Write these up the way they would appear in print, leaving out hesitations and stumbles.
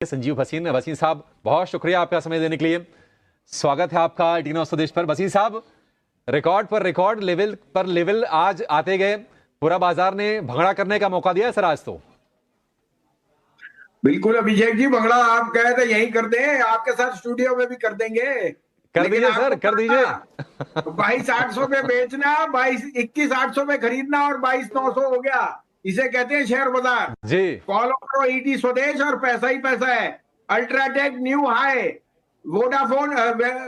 संजीव भसीन। भसीन साहब, बहुत शुक्रिया आपका समय देने के लिए। स्वागत है आपका टी न्यूज़ स्वदेश पर। भसीन साहब, रिकॉर्ड पर रिकॉर्ड, लेवल पर लेवल आज आते गए, पूरा बाजार ने भंगड़ा करने का मौका दिया है सर आज तो। बिल्कुल अभिषेक जी, भंगड़ा आप कहे तो यही कर दें, आपके साथ स्टूडियो में भी कर देंगे। कर लेकिन दीजिए सर, आपको कर दीजिए। 22,800 पे बेचना, 21,800 पे खरीदना और 22,900 हो गया। इसे कहते हैं शेयर बाजार। जी फॉलो करो ईटी स्वदेश और पैसा ही पैसा है। UltraTech new high, Vodafone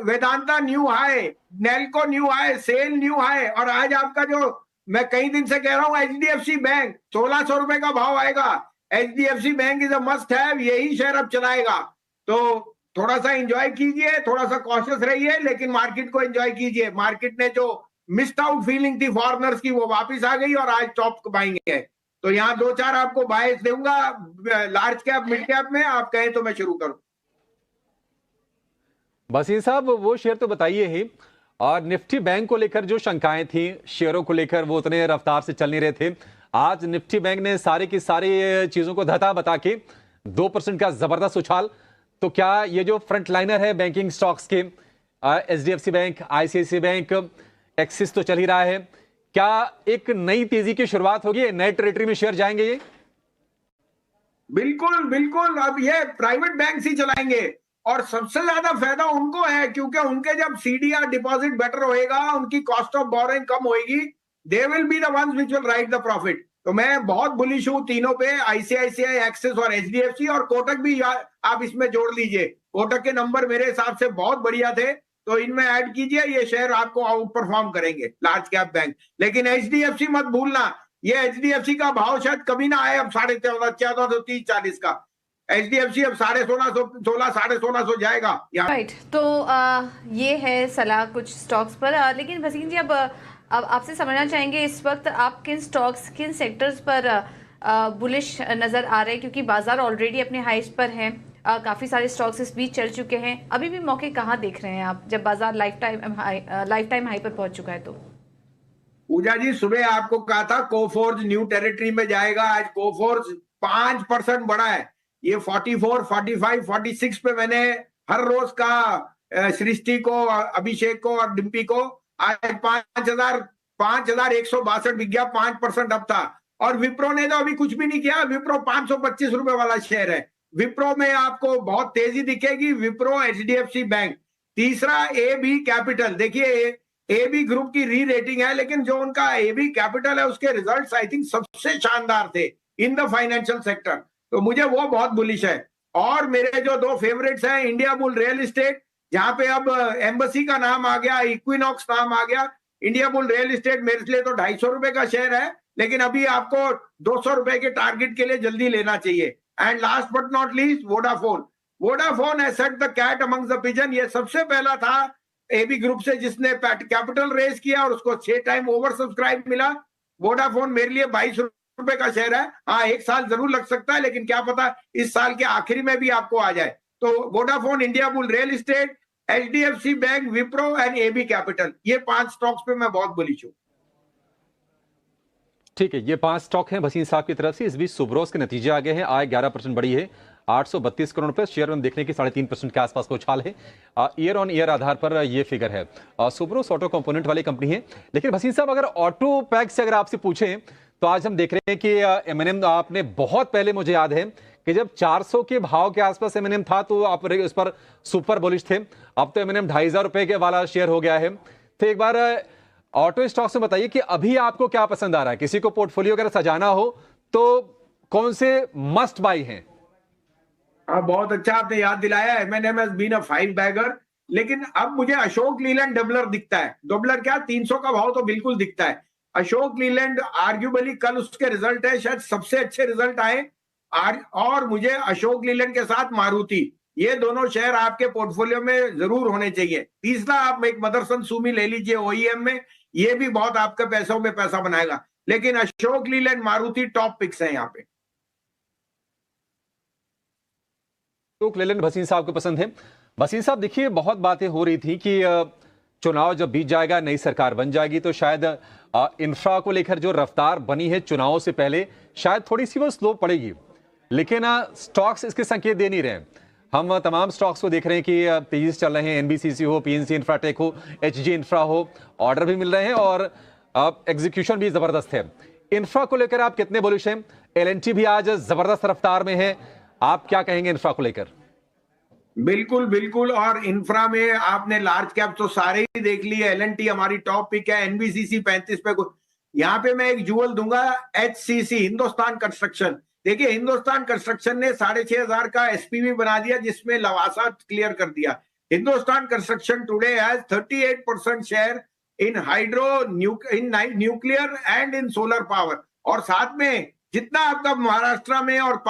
Vedanta new high, Nelco new high, SAIL new high, और आज आपका जो मैं कई दिन से कह रहा हूं एचडीएफसी बैंक 1,600 रुपए का भाव आएगा। HDFC bank is a must have, यही शेयर अब चलाएगा। तो थोड़ा सा एंजॉय कीजिए, थोड़ा सा कॉशियस रहिए, लेकिन मार्केट को एंजॉय कीजिए। मार्केट ने जो मिस्ड आउट फीलिंग थी फॉरनर्स की, वो वापस आ गई और आज टॉप बाइंग है। तो यहाँ 2-4 आपको बायस दूंगा लार्ज कैप मिड कैप में, आप कहें तो मैं शुरू करूं। भसीन साहब, वो शेयर तो बताइए ही। और निफ्टी बैंक को लेकर जो शंकाएं थी, शेयरों को लेकर वो उतने रफ्तार से चल नहीं रहे थे, आज निफ्टी बैंक ने सारी की सारी चीजों को धता बता के 2% का जबरदस्त उछाल। तो क्या ये जो फ्रंट लाइनर है बैंकिंग स्टॉक्स के, HDFC bank, ICICI bank, axis तो चल ही रहा है, क्या एक नई तेजी की शुरुआत होगी, नए टेरिटरी में शेयर जाएंगे ये? बिल्कुल बिल्कुल, अब ये प्राइवेट बैंक ही चलाएंगे और सबसे ज्यादा फायदा उनको है, क्योंकि उनके जब सीडीआर डिपॉजिट बेटर होएगा, उनकी कॉस्ट ऑफ बोरोइंग कम होएगी, they will be the ones which will write the profit. तो मैं बहुत बुलिश हूं तीनों पे, आईसीआईसीआई, एक्सिस और एचडीएफसी, और कोटक भी आप इसमें जोड़ लीजिए। कोटक के नंबर मेरे हिसाब से बहुत बढ़िया थे, तो इनमें ऐड कीजिए, ये शेयर आपको आउट परफॉर्म करेंगे लार्ज कैप बैंक। लेकिन एचडीएफसी मत भूलना, ये एचडीएफसी का भाव शायद कभी ना आए अब 14,530-14,40 का। एचडीएफसी अब 16,500 जाएगा राइट। तो ये है सलाह कुछ स्टॉक्स पर। लेकिन भसीन जी, अब आपसे समझना चाहेंगे इस वक्त आप किन स्टॉक्स, किन सेक्टर्स पर बुलिश नजर आ रहे हैं, क्योंकि बाजार ऑलरेडी अपने हाइस्ट पर है। काफी सारे स्टॉक्स इस बीच चल चुके हैं, अभी भी मौके कहाँ देख रहे हैं आप, जब बाजार लाइफ टाइम हाई पर पहुंच चुका है? तो पूजा जी, सुबह आपको कहा था कोफोर्ज न्यू टेरिटरी में जाएगा, आज कोफोर्ज 5% बढ़ा है। ये 44, 45, 46 पे मैंने हर रोज का सृष्टि को, अभिषेक को और डिम्पी को, आज 5,162 बिक गया, 5% अब था। और विप्रो ने तो अभी कुछ भी नहीं किया, विप्रो 525 रुपए वाला शेयर है। विप्रो में आपको बहुत तेजी दिखेगी, विप्रो, एचडीएफसी बैंक। तीसरा ए बी कैपिटल, देखिए एबी ग्रुप की री रेटिंग है, लेकिन जो उनका एबी कैपिटल है उसके रिजल्ट्स आई थिंक सबसे शानदार थे इन द फाइनेंशियल सेक्टर, तो मुझे वो बहुत बुलिश है। और मेरे जो दो फेवरेट्स हैं, इंडिया बुल रियल एस्टेट, जहां पे अब एम्बेसी का नाम आ गया, इक्विनॉक्स नाम आ गया। इंडिया बुल रियल एस्टेट मेरे लिए तो 250 रुपए का शेयर है, लेकिन अभी आपको 200 रुपए के टारगेट के लिए जल्दी लेना चाहिए। And last but not least, Vodafone. Vodafone has set the cat amongst the pigeon. ये सबसे पहला था एबी ग्रुप से जिसने कैपिटल रेज किया और उसको 6 टाइम ओवर सब्सक्राइब मिला। वोडाफोन मेरे लिए 22 रुपए का शेयर है। हाँ, 1 साल जरूर लग सकता है, लेकिन क्या पता इस साल के आखिरी में भी आपको आ जाए। तो Vodafone, India bull real estate, HDFC bank, Wipro and AB capital, ये 5 स्टॉक्स पे मैं बहुत बुलिश हूं। ठीक है, ये 5 स्टॉक हैं भसीन साहब की तरफ से। इस बीच सुब्रोस के नतीजे आ गए हैं, आय 11% बढ़ी है, 832 करोड़ रुपए। शेयर में देखने की 3.5% के आसपास का उछाल है। ईयर ऑन ईयर आधार पर ये फिगर है। सुब्रोस ऑटो कंपोनेंट वाली कंपनी है। लेकिन भसीन साहब, अगर ऑटो पैक से अगर आपसे पूछें, तो आज हम देख रहे हैं कि एमएनएम, आपने बहुत पहले, मुझे याद है कि जब 400 के भाव के आसपास एमएनएम था तो आप उस पर सुपर बुलिश थे। अब तो एमएनएम 2,500 रुपए के वाला शेयर हो गया है। तो एक बार ऑटो स्टॉक्स में बताइए कि अभी आपको क्या पसंद आ रहा है? किसी को पोर्टफोलियो अगर सजाना हो तो कौन से मस्ट बाई हैं? हाँ, बहुत अच्छा आपने याद दिलाया। MNM has been a 5 bagger, लेकिन अब मुझे अशोक लीलैंड डबलर दिखता है। डबलर क्या, 300 का भाव तो बिल्कुल दिखता है। अशोक लीलैंड आर्ग्यूबली कल उसके रिजल्ट है, शायद सबसे अच्छे रिजल्ट आए। और मुझे अशोक लीलैंड के साथ मारुति, ये दोनों शेयर आपके पोर्टफोलियो में जरूर होने चाहिए। तीसरा आप एक मदरसन सुमी ले लीजिए ओईएम में, ये भी बहुत आपके पैसों में पैसा बनाएगा। लेकिन अशोक लीलैंड, मारुति टॉप पिक्स हैं यहाँ पे। अशोक लीलैंड भसीन साहब को पसंद है। भसीन साहब, देखिए, बहुत बातें हो रही थी कि चुनाव जब बीत जाएगा, नई सरकार बन जाएगी, तो शायद इंफ्रा को लेकर जो रफ्तार बनी है चुनावों से पहले, शायद थोड़ी सी वो स्लो पड़ेगी। लेकिन स्टॉक्स इसके संकेत दे नहीं रहे हैं। हम तमाम स्टॉक्स को देख रहे हैं कि तेजी से चल रहे हैं, एनबीसीसी हो, पीएनसी इंफ्राटेक हो, एचजी इंफ्रा हो, ऑर्डर भी मिल रहे हैं और एग्जीक्यूशन भी जबरदस्त है। इंफ्रा को लेकर आप कितने बुलिश हैं? एलएनटी भी आज जबरदस्त रफ्तार में है, आप क्या कहेंगे इंफ्रा को लेकर? बिल्कुल बिल्कुल। और इंफ्रा में आपने लार्ज कैप तो सारे ही देख लिए, एलएनटी हमारी टॉप पिक है, एनबीसीसी 35 पे। यहाँ पे मैं एक जुअल दूंगा, एचसीसी हिंदुस्तान कंस्ट्रक्शन। देखिए हिंदुस्तान कंस्ट्रक्शन ने 6,500 का एसपीवी बना दिया, जिसमें लवासा क्लियर कर दिया। Hindustan construction today has 38% share in hydro, in nuclear and in solar power. और साथ में जितना आपका महाराष्ट्र में और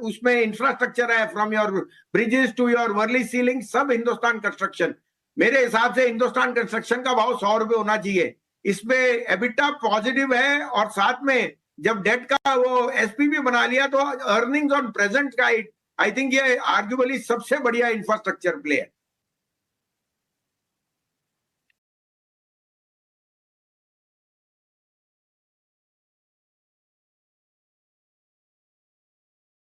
उसमें इंफ्रास्ट्रक्चर है, from your bridges to your Worli sea link, सब हिंदुस्तान कंस्ट्रक्शन। मेरे हिसाब से हिंदुस्तान कंस्ट्रक्शन का भाव 100 रुपए होना चाहिए। इसमें एबिटा पॉजिटिव है और साथ में जब डेट का वो एसपीवी बना लिया तो अर्निंग्स ऑन प्रेजेंट का आई थिंक ये आर्गुएबली सबसे बढ़िया इंफ्रास्ट्रक्चर प्ले है।